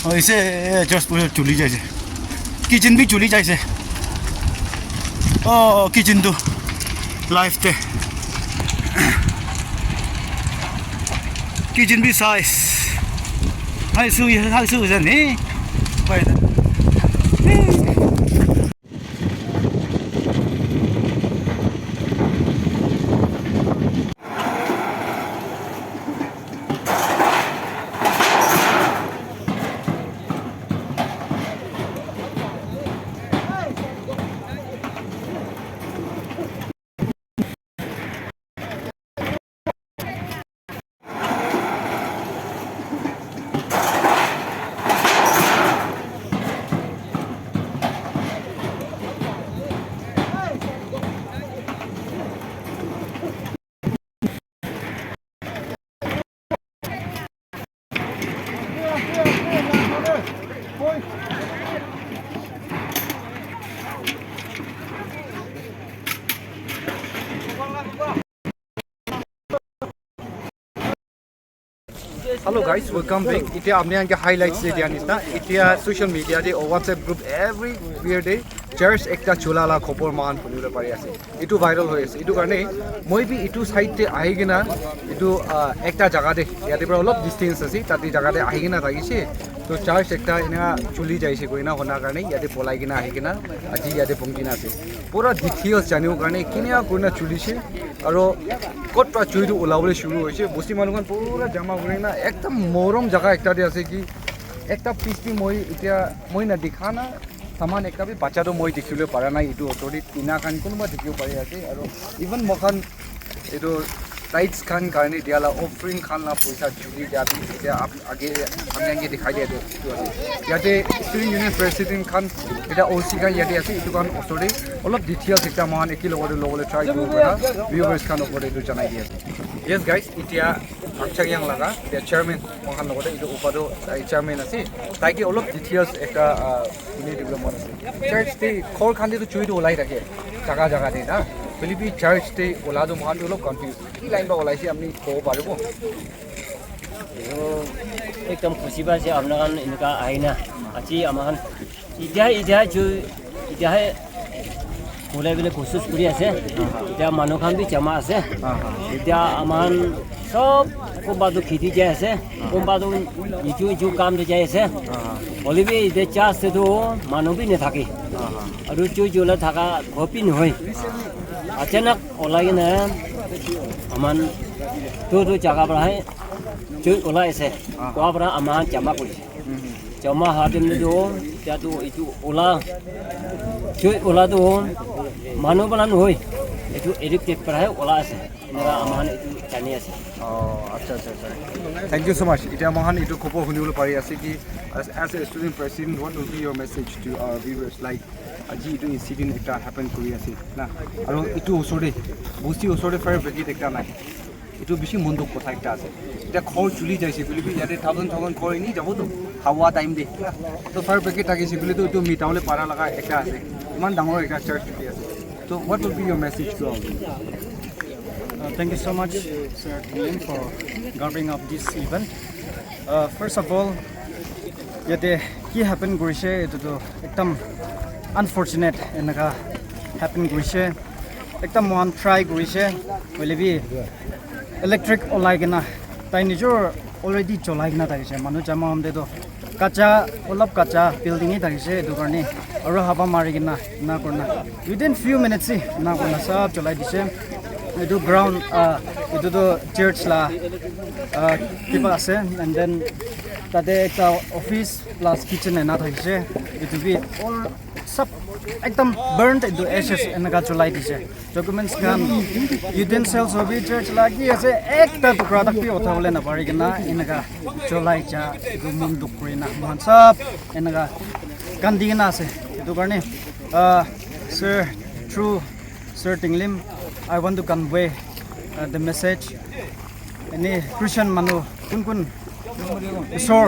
ऐसे जस्ट पूरे चुली जाए किचन भी चुली जाए किचन तो लाइफ थे किचन भी साइज हाई सू नहीं Hello guys, welcome back. Itia apne anke highlights de diya nisna. Itia social media de WhatsApp group every day church ekta chula la khobor man phunile pari ase. Itu viral hoye ase. Itu karone moi bi itu side te ahi gina itu ekta jaga de yate pura olop distance ase tati jaga de ahi gina thakise. So church ekta ena chuli jaise koina hona karone yate polai gina ahi gina aji yate pongina ase. Pura details janibo karone kinia koina chulise aro কত পৰা চুইটো ওলাবলৈ শুরু হয়েছে বস্তি মানুষখন পুরা জমা করে না একদম মরম জায়গা একটা দিয়ে আছে কি একটা পিসটি মই এতিয়া মই না দেখা না সামান একটা বি বাচ্চাটো মই দেখিবলৈ পাৰা নাই এইটো অতৰি তিনা খান কোনোবা দেখিব পাৰি আছে আৰু ইভেন মখান এইটো টাইটস খান কাৰণে দিয়ালা অফাৰিং খান না পইচা চুৰি যাবি এতিয়া আগে আমি আগে দেখাই দিয়া এইটো আছে ইয়াতে ষ্টুডেণ্ট ইউনিয়ন প্ৰেচিডেণ্ট খান এটা ওসি খান ইয়াতে আছে এইটো কাৰণ অতৰি অলপ ডিটেইলছ একটা মহান একি লগতে ল'বলৈ ট্ৰাই কৰিব পৰা ভিউৱাৰ্ছ খান ওপৰত এইটো জনাই দিয়ে yes guys এতিয়া আচ্ছাগিয়াং লাগা এতিয়া চেয়াৰমেন মহান লগতে এইটো উপাদো চেয়াৰমেন আছে তাইকে অলপ ডিটেইলছ একটা শুনি দিবলৈ মন আছে চাৰ্চ তে খৰ খান্দিটো চুইটো ওলাই থাকে জাগা জাগা দে না ফিলিপি চাৰ্চ তে ওলাটো মহান অলপ কনফিউজ কি লাইন বা ওলাইছে আপুনি ক'ব পাৰিব एकदम खुशी पाइছে আপনাৰ এনেকা আইনা আজি আমাৰ এতিয়া ওলাই পেলাই কোচিছ কৰি আছে এতিয়া মানুহখান বি জমা আছে এতিয়া আমাৰ সব কোনোবাটো খেতি যাই আছে কোনোবাটো ইটো কাম যাই আছে হ'লেবি এতিয়া চাৰ্চটো মানুহ বি নাথাকে আৰু জ্বলা থকা ঘপি নহয় অচানক ওলাই কিনে আমাৰ তো জাগা পৰাহে চুই ওলাই আছে কোৱাৰ পৰা আমাৰ জমা কৰিছে জমা হোৱাৰ দিনটো এতিয়াতো এইটো চুই ওলাটো মানুহ পেলা নহয় এইটো এডিক্টেড পৰাহে ওলাই আছে এনেকুৱা আমাৰ এইটো জানি আছে আচ্ছা আচ্ছা আচ্ছা থেংক ইউ ছ' মাছ এতিয়া মহান এইটো খবৰ শুনিবলৈ পাৰি আছে কি as a student president what will be your message to our viewers like আজি এইটো ইনচিডেণ্ট এটা হেপেন কৰি আছে না আৰু এইটো ওচৰতে বস্তি ওচৰতে ফায়াৰ ব্ৰিগেড একটা নাই এইটো বেছি মন দুখ কথা একটা আছে এতিয়া খৰ চুলি যাইছে বুলি ইয়াতে থাউজেণ্ড খৰ এনেই যাবতো হাৱা টাইম দে তো ফায়াৰ ব্ৰিগেড থাকিছে বুলিতো এইটো মিটাবলৈ পাৰা লগা একটা আছে ইমান ডাঙৰ এটা চাৰ্চ থাকি আছে তো what will be your message to our Thank you so much, Sir Tim, for covering up this event. First of all, yate ki happen gorise etu ekdam unfortunate enaka happen gorise ekdam one try gorise hoilebi electric olai gena tai nijor already cholai gena thakise manu jama homde to kacha olap kacha building hi thakise etu karne aro haba mari gena na korna within few minutes na korna sab cholai dise etu ground etu to church la kiba ase and then tate ekta office plus kitchen ena thakise etu bi all sab ekdam burnt into ashes enaka cholai dise documents kan utensils of church lagi ase ekta product bi othawole na pari gena enaka cholai cha etu mun dukrina man sab enaka kandina ase etu karne sir through Sir Tinglim I want to convey the message any Christian manu kun isor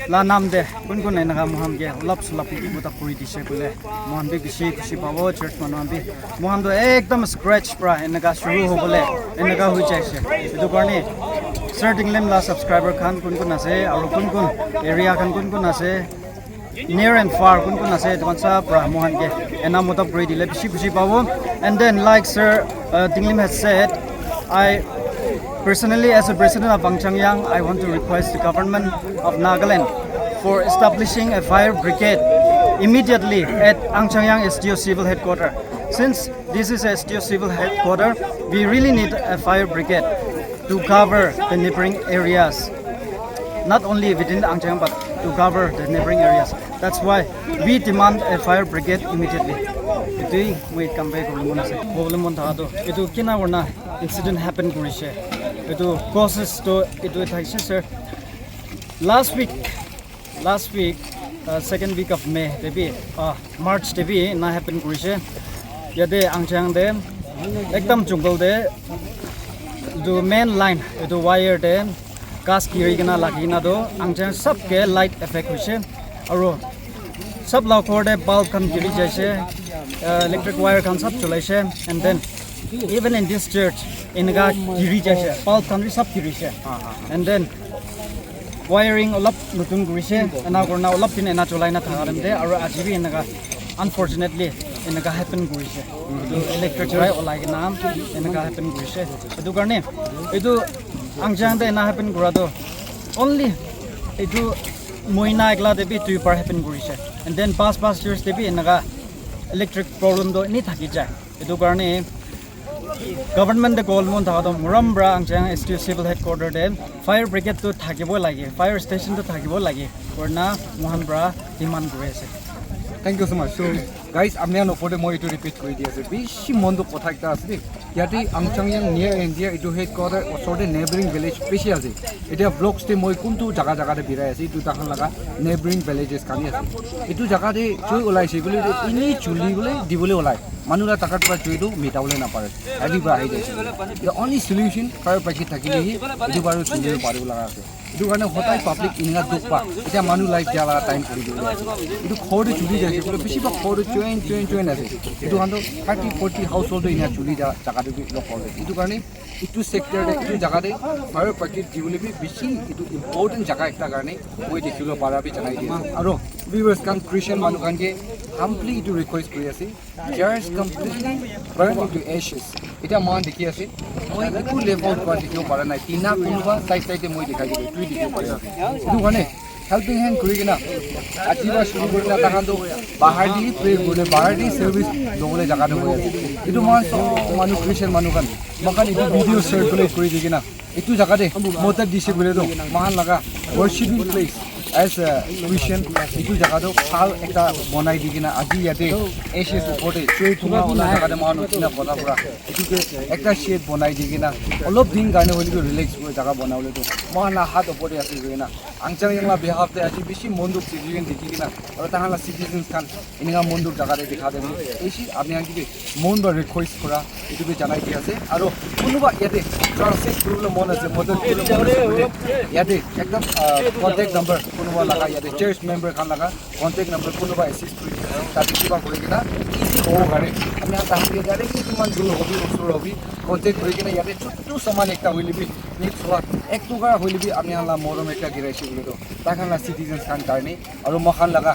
la nam de kun kun na moham ge lap sulap ki buta puri dise bole moham be bishi kushi pawo church manam be moham do ekdam scratch pra enaga shuru ho bole enaga hui jaise edu karni starting lem la subscriber khan kun kun ase aru kun kun area khan kun kun ase near and far kun kun ase donsa pra mohan ge ena mota puri dile bishi kushi pawo and then like sir Tinglim has said I personally, as a president of Angchangyang, I want to request the government of Nagaland for establishing a fire brigade immediately at Angchangyang SDO Civil Headquarters. Since this is SDO Civil Headquarters, we really need a fire brigade to cover the neighboring areas. Not only within Angchangyang, but to cover the neighboring areas. That's why we demand a fire brigade immediately. Today, we come back to the incident happened kurishe etu causes to etu thaise sir last week second week of May debi March debi na happen kurishe yade Angchang de ekdam jungle de the main line etu wire de gas kiri gina lagina do Angchang sab ke light effect hoise aro sab la khor de bulb kan kiri jaise electric wire kan sab chulaise and then even in this church inaga kiri jaise bulb kan sab kiri se and then wiring olap nutun gurise ana korna olap tin ena cholai na tharam de aro ajibi inaga unfortunately inaga happen gurise electric wire olai na inaga happen gurise edu karne edu Angchang de na happen gurado only edu moina ekla de bi tu par happen gurise and then past years de bi inaga electric problem do ni thaki jai edu karne government the goal mon thado murambra Angchang SDO Civil Headquarters de fire brigade to thakibo lage fire station to thakibo lage korna mohanbra demand kore ase. Thank you so much. So guys, amne no photo moi to repeat koi di ase bishi mondo kotha ekta ase yati Angchangyang near India itu headquarters osode neighboring village beshi ase etia vlogs te moi kuntu jaga de birai ase itu takhan laga neighboring villages kani ase itu jaga de choi olai se gole ini chuli gole dibole olai manula takat pa choi do mitawle na pare adi ba hai jaise the only solution fire brigade thakile hi itu baru chuli pare laga ase itu karone hotai public inga dukpa eta manu life jala time kori dibo itu khode chuli jaise gole beshi ba khode join ase itu hando 30-40 household ina chuli jaga de lok hole itu karone itu sector de itu jaga de fire brigade dibole bi beshi itu important jaga ekta karone moi dekhilo para bi janai di aro viewers kan Christian manu kan ke humbly to request kori ase just completely burned into ashes eta man dekhi ase moi eku level kwa dekhibo para nai tina kunuba side moi dekhai dibo tui dekhibo para itu karone helping hand kori gina ajiba shuru korina takhan do bahar di pray gole bahar di service logole jaga de hoye itu man so manu Christian manu kan makan itu video circulate kori digina itu jaga de motor dise gole do mahan laga worshiping place as a Christian itu jaga do phal ekta bonai digina aji yate ashes upore choi thunga ola jaga de manu tina kotha pura itu ke ekta shed bonai digina olop din garne holi ko relax ko jaga banaule to mahan la hat upore ase gina Angchangyang la behalf te aji bishi monduk citizen dikigina aro tahan la citizens kan ininga monduk jaga de dekha de eshi apni anki mon ba request kora itu be janai di ase aro kunuba yate transit problem mon ase motor yate ekdam contact number kunuba laga yate church member kan laga contact number kunuba assist kori ta kiba kori kina easy ho gare apni tahan ke gare ki tuman dul hobi osur hobi contact kori kina yate chuttu saman ekta hoili bi next one ek tuga hoili bi apni la morom ekta giraisi bole to takhan la citizens kan karne aro mokhan laga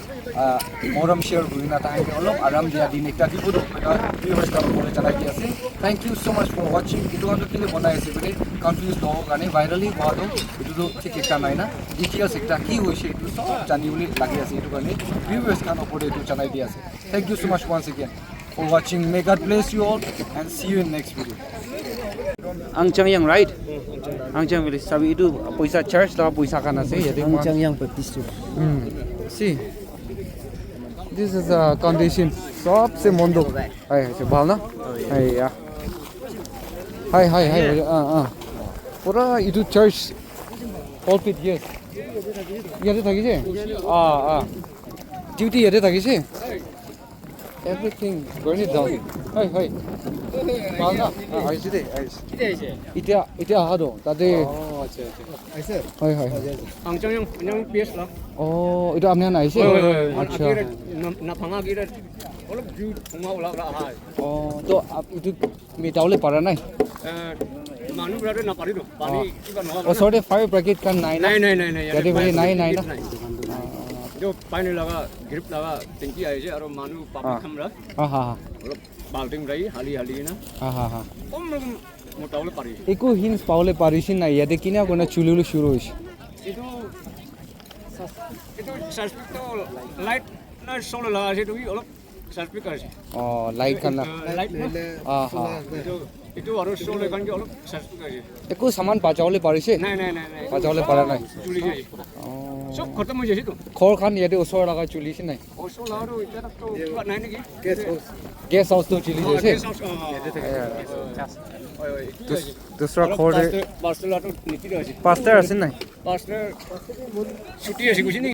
moram share kurina tahan ke olop aram dia din ekta dibo do viewers ka bole chalai di ase thank you so much for watching itu ando kile banai ase bole confused no gane virally bado itu do thik ekta nai na details ekta ki hoise itu sob janiuli lagi ase itu karne viewers kan opore itu chalai di ase thank you so much once again for watching. May God bless you all and see you in next video. Angchangyang, right? Angchangyang village. Sabi itu paisa church la paisa kana se yate Angchangyang Baptist Church. See, this is a condition. Sob se mondo. Hai se balna. Hai ya. Hai. Pura itu church. Pulpit yes. Yate thaki je. Duty yate thaki je. Everything burn it down. Hi. Balna. Aise. Itia hado. Tade আহিছে হয় হয় Ang PS lang. অঁ এইটো আপুনি আহিছে আচ্ছা Napanga kita. Olop ju thunga ula hai. অঁ তো এইটো মিটাবলৈ পৰা নাই Manu berada na pari do. Pani kiba no. ওচৰতে ফায়াৰ ব্ৰিগেড কান নাই না Nai. ইয়াতে বুলি নাই না Jo pani laga grip laga tingki aise aro manu papi khamra. হা হা Olop balting rai hali na. হা হা Om motaule pari. একো হিন্স পাবলৈ পাৰিছে নাই ইয়াতে কিনা কোনে চুলিবলৈ শুৰু হৈছে Itu suspect to light na solo laga ase tu olop suspect ase. অঁ লাইট কান না Light na. অঁ হা Itu harus solo kan olop suspect ase. একো সামান বাজাবলৈ পাৰিছে Nai. বাজাবলৈ পৰা নাই Curi jai. Sok khatam ho jai tu. ঘৰখন ইয়াতে ওচৰৰ লগাই চুলিছে নাই Oso laru itu to kiba nai niki. গেছ হাউচটো চুলি গৈছে দুসৰা ঘৰতে Pastor laru niti ase. পাঁচটাৰ আছে নাই Pastor cuti ase kusi ni.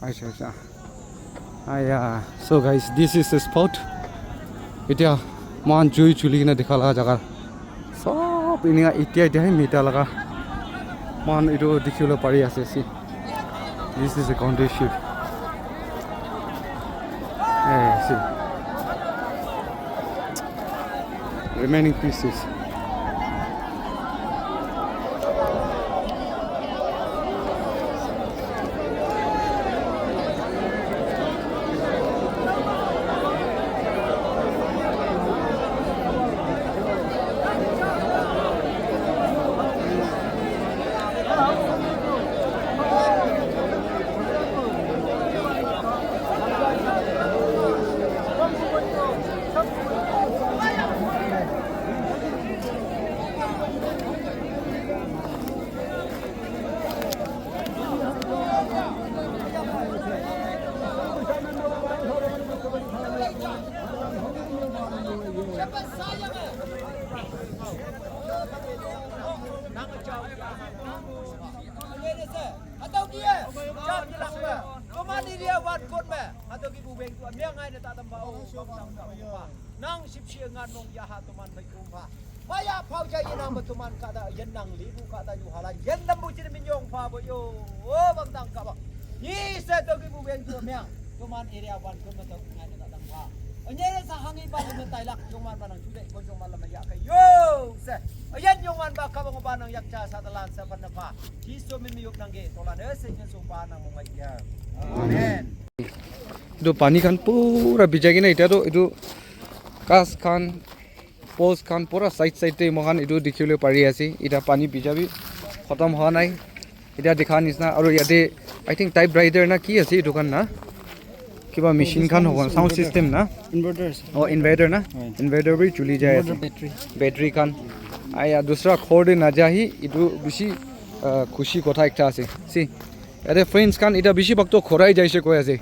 আচ্ছা so guys this is the spot এতিয়া মান জুই চুলি কিনে দেখা লগা জাগা সব এনেকা এতিয়াহে মিটা লগা মান এইটো দেখিবলৈ পাৰি আছে C this is a condition see remaining pieces Atau dia, jam jelas me. Kemana dia buat kot me? Atau ibu beng tu, dia ngai nak tak tambah. Nang sip siangan nong jahat tuman berjumpa. Maya pau jadi nama tuman kata jenang libu kata jualan. Jenam buci minyong pa boyo. Oh bang tangkap. Ni setu ibu beng tu me. Tuman area buat kot me tu ngai nak tak tambah. Anya sahangi ba mentai lak tuman manang jude kon tuman lama ya ke. Yo se. Ayan yung man ba kabang banang yakcha sa talan sa panapa. Kiso mimiyop nang ge tolan ese nyen sopa nang mumagya. Amen. এইটো পানী খান পুৰা ভিজাই কিনে এতিয়াতো এইটো কাছ খান post খান পুৰা চাইডে ইমান এইটো দেখিবলৈ পাৰি আছে এতিয়া পানী ভিজাবি খতম হোৱা নাই এতিয়া দেখা নিচিনা আৰু ইয়াতে আই থিংক টাইপ ৰাইডাৰ না কি আছে এইটো খান না কিবা মেচিন খান হ'ব সাউণ্ড চিষ্টেম না ইনভাৰ্টাৰ না ইনভাৰ্টাৰ বি চলি যায় আছে বেটাৰী খান আয়া দুসৰা খৰদে নাযাহি এইটো বেছি খুশি কথা একটা আছে চি ইয়াতে ফ্ৰেণ্ডছ খান এতিয়া বেছি ভক্ত খৰাই যাইছে কৈ আছে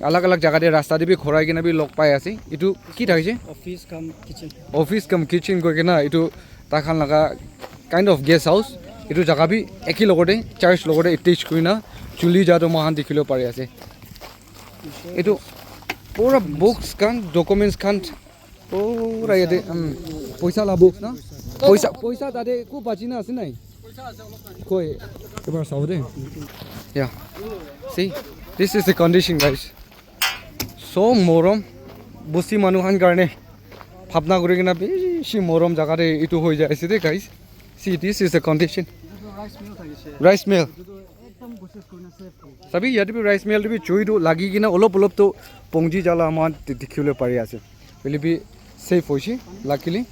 अलग अलग जगह दे रास्ता दे भी खोराई के ना भी लोग पाए आसी इटू की थाइसे ऑफिस कम किचन को के ना इटू ताखान लगा काइंड ऑफ गेस्ट हाउस इटू जगह भी एक ही लोगों दे चर्च लोगों दे इटेच कोई ना चुली जा तो महान दिखिलो पारे आसे इटू पूरा बुक्स कान डॉक्यूमेंट्स कान पूरा ये दे पैसा ला बुक्स ना पैसा तादे को बाचिना आसे नहीं कोई एक बार साउदे या सी this is the condition guys so morom busi manuhan karne bhabna kori kina beshi morom jaga re itu hoi jai ase de guys see this is the condition rice mill sabi yate bi rice mill bi choi do lagi kina olop to pongji jala aman dikhile pari ase will be safe hoishi luckily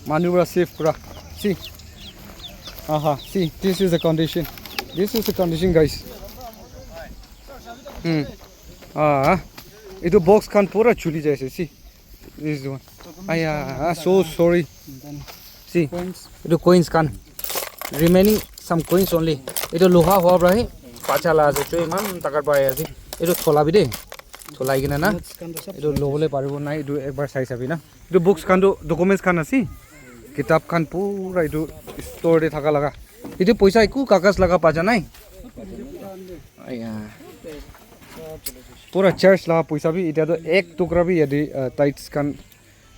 Manubra safe kura. See. See, this is the condition. This is the condition, guys. Itu box kan pura chuli jaise. See. This is the one. So sorry. See. Itu coins kan. Remaining some coins only. Itu loha hua brahi. Pachala ase. Itu iman takar pai ase. Itu thola bi de. Tholai gina na. Itu lobole paribo nai. Itu ekbar sai sabi na. Itu books kan do documents kan ase. Kitab kan pura itu store de thaka laga. Itu paisa iku kagas laga paja nai. Pura church laga paisa bi ita to ek tukra bi yadi tights kan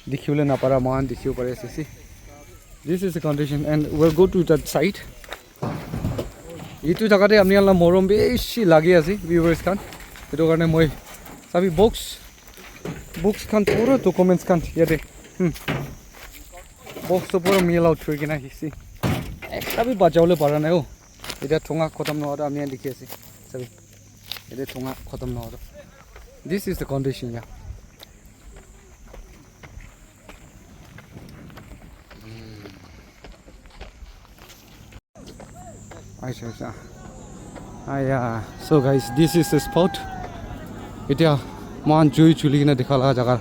dikhule na para man dikhiu pare ase. This is the condition and we'll go to that site. Itu jagate amni alla morom beshi lagi ase viewers kan. Itu karone moi sabi books kan pura documents kan yate. Box to pura meal out thoi kina hisi. Ekta bi bachawle para nai ho. Ita thonga khatam na hora amni dikhi ase. Sabi. Ita thonga khatam na hora. This is the condition ya. So guys, this is the spot. Itia man jui chuli na dikhala jaga.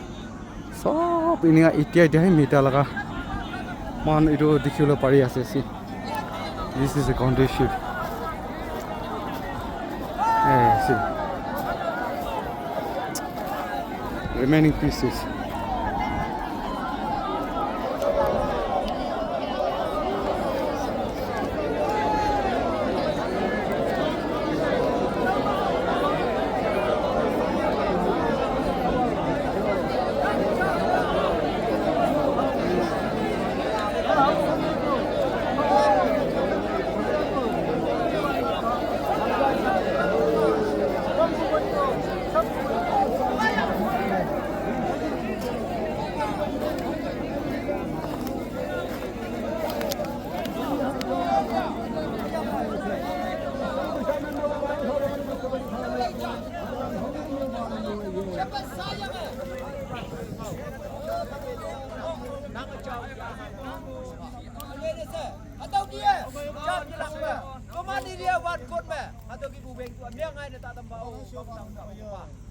Sob inia itia hai mita laga. Man ido dikhula pari ase. See. This is the condition. See. Remaining pieces. Atau dia jam jelas ba komani dia wat kot ba atau ki bu beng tu amya ngai ta tam ba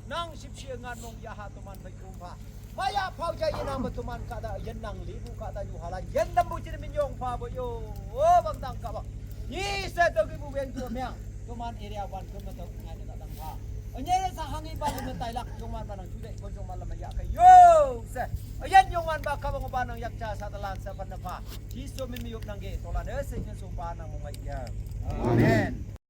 nang sip sia ngan nong ya ha tu man bai ku pa maya phau jai ina ma tu man ka da yan nang li bu ka da yu hala yan dam bu chi min yong pha bo yo o bang dang ka ba yi se to ki bu beng tu amya tu man area wan ko ma ta ngai ta tam ba anye sa hangi ba ni tai lak yong man ba nang chu de ko yong man la ma ya ka yo se ayan yung man ba kabang ba ng yakcha sa talan sa panapa hiso min miyop nang ge tolan se nyen so pa nang mga ya amen